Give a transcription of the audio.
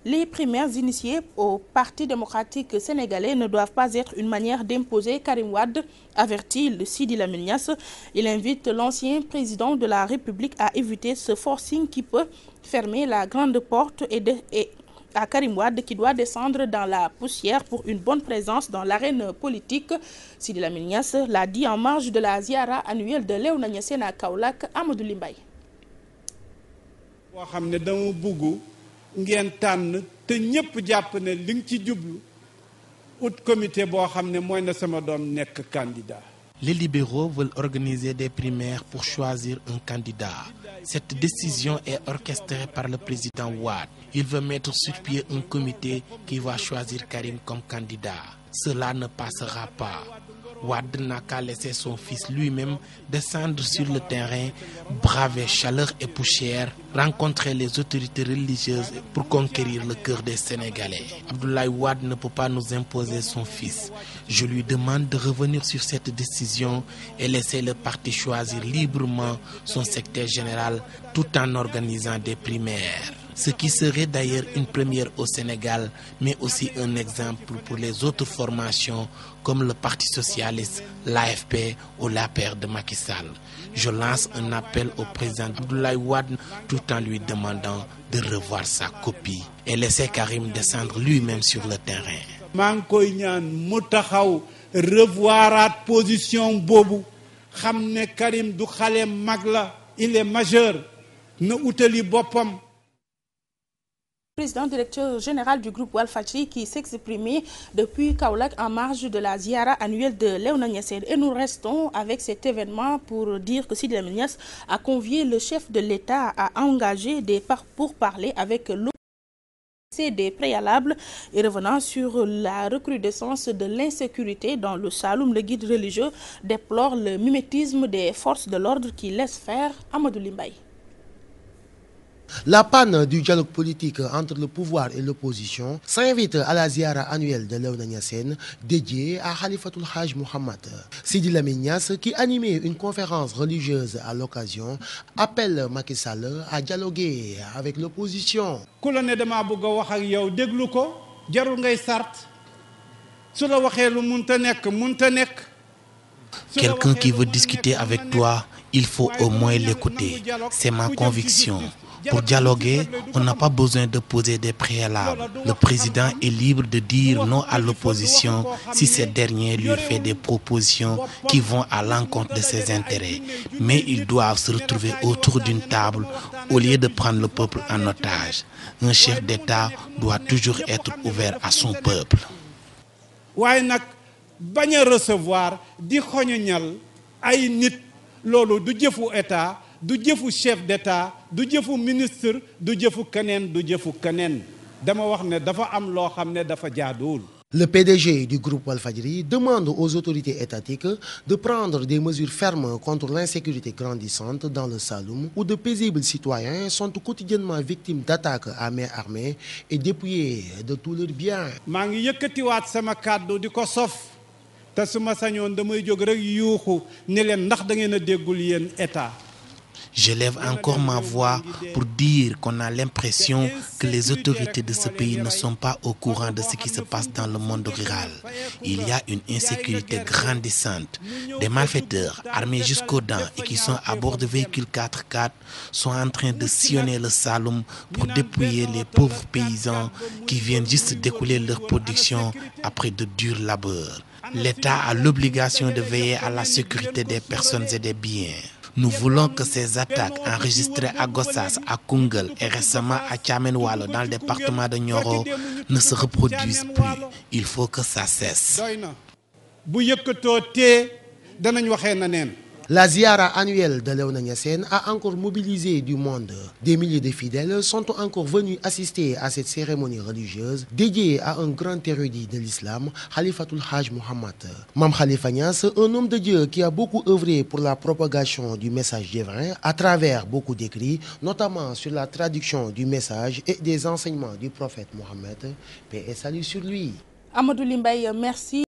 Les primaires initiées au Parti démocratique sénégalais ne doivent pas être une manière d'imposer Karim Wade, avertit le Sidi Lamine Niasse. Il invite l'ancien président de la République à éviter ce forcing qui peut fermer la grande porte et à Karim Wade qui doit descendre dans la poussière pour une bonne présence dans l'arène politique. Sidi Lamine Niasse l'a dit en marge de la ziara annuelle de Léona Niassène à Kaolack. Amadou Limbay. boo xam ne dama bugg ngeen tànn te ñëpp jàpp ne li nga ci jublu ut comité boo xam ne mooy na sama doom nekk candidat. Les libéraux veulent organiser des primaires pour choisir un candidat. Cette décision est orchestrée par le président Wade. Il veut mettre sur pied un comité qui va choisir Karim comme candidat. Cela ne passera pas. Wade n'a qu'à laisser son fils lui-même descendre sur le terrain, braver chaleur et poussière, rencontrer les autorités religieuses pour conquérir le cœur des Sénégalais. Abdoulaye Wade ne peut pas nous imposer son fils. Je lui demande de revenir sur cette décision et laisser le parti choisir librement son secrétaire général tout en organisant des primaires. Ce qui serait d'ailleurs une première au Sénégal, mais aussi un exemple pour les autres formations comme le Parti socialiste, l'AFP ou l'APR de Macky Sall. Je lance un appel au président Abdoulaye Wade tout en lui demandant de revoir sa copie et laisser Karim descendre lui-même sur le terrain. maa ngi koy ñaan mu taxaw revoiraat position boobu xam ne Karim du xale mag la, il est majeur, na utali boppam. Président directeur général du groupe Walfadjri qui s'exprimait depuis Kaolack en marge de la ziara annuelle de Léona Niassène. Et nous restons avec cet événement pour dire que Sidi Lamine Niasse a convié le chef de l'État à engager des pourparlers avec l'opposition des préalables. Et revenant sur la recrudescence de l'insécurité dans le Saloum, le guide religieux déplore le mimétisme des forces de l'ordre qui laissent faire. Amadou Limbay. La panne du dialogue politique entre le pouvoir et l'opposition s'invite à la ziara annuelle de Léona Niassène dédiée à Khalifatul Haj Mohammed. Sidi Lamine Niasse, qui animait une conférence religieuse à l'occasion, appelle Macky Sall à dialoguer avec l'opposition. ku la ne dama bëgg a wax ak yow déglu ko jarul ngay sart su la waxee lu munta nekk. Quelqu'un qui veut discuter avec toi, il faut au moins l'écouter. C'est ma conviction. Pour dialoguer, on n'a pas besoin de poser des préalables. Le président est libre de dire non à l'opposition si ce dernier lui fait des propositions qui vont à l'encontre de ses intérêts. Mais ils doivent se retrouver autour d'une table au lieu de prendre le peuple en otage. Un chef d'État doit toujours être ouvert à son peuple. waaye nag bañ a recevoir di xoñoñal ay nit loolu du jëfu état, du jëfu chef d'état, du jëfu ministre, du jëfu keneen, du jëfu keneen. Dama wax ne dafa am loo xam ne dafa jaaduwul. Le PDG du groupe Walfadjri demande aux autorités étatiques de prendre des mesures fermes contre l'insécurité grandissante dans le Saloum, où de paisibles citoyens sont quotidiennement victimes d'attaques à main armée et dépouillés de tous leurs biens. maa ngi yëkkatiwaat sama kàddu di ko sof te su ma sañoon damay jóg rek yuuxu ne leen ndax da ngeen a déggul yéen état. Je lève encore ma voix pour dire qu'on a l'impression que les autorités de ce pays ne sont pas au courant de ce qui se passe dans le monde rural. Il y a une insécurité grandissante. Des malfaiteurs armés jusqu'aux dents et qui sont à bord de véhicules 4x4 sont en train de sillonner le Saloum pour dépouiller les pauvres paysans qui viennent juste d'écouler leur production après de durs labeurs. L'État a l'obligation de veiller à la sécurité des personnes et des biens. Nous voulons que ces attaques enregistrées à Gossas, à Koungheul et récemment à Thiamène-Walo dans le département de Nioro ne se reproduisent plus. Il faut que ça cesse. bu yëkkatoo tee danañ waxee na neen. La ziara annuelle de Léona Niassène a encore mobilisé du monde. Des milliers de fidèles sont encore venus assister à cette cérémonie religieuse dédiée à un grand érudit de l'islam, Khalifatul Haj Mohammed. Mame Khalifa Niasse, un homme de Dieu qui a beaucoup œuvré pour la propagation du message divin à travers beaucoup d'écrits, notamment sur la traduction du message et des enseignements du prophète Mohammed. Paix et salut sur lui. Amadou Limbay, merci.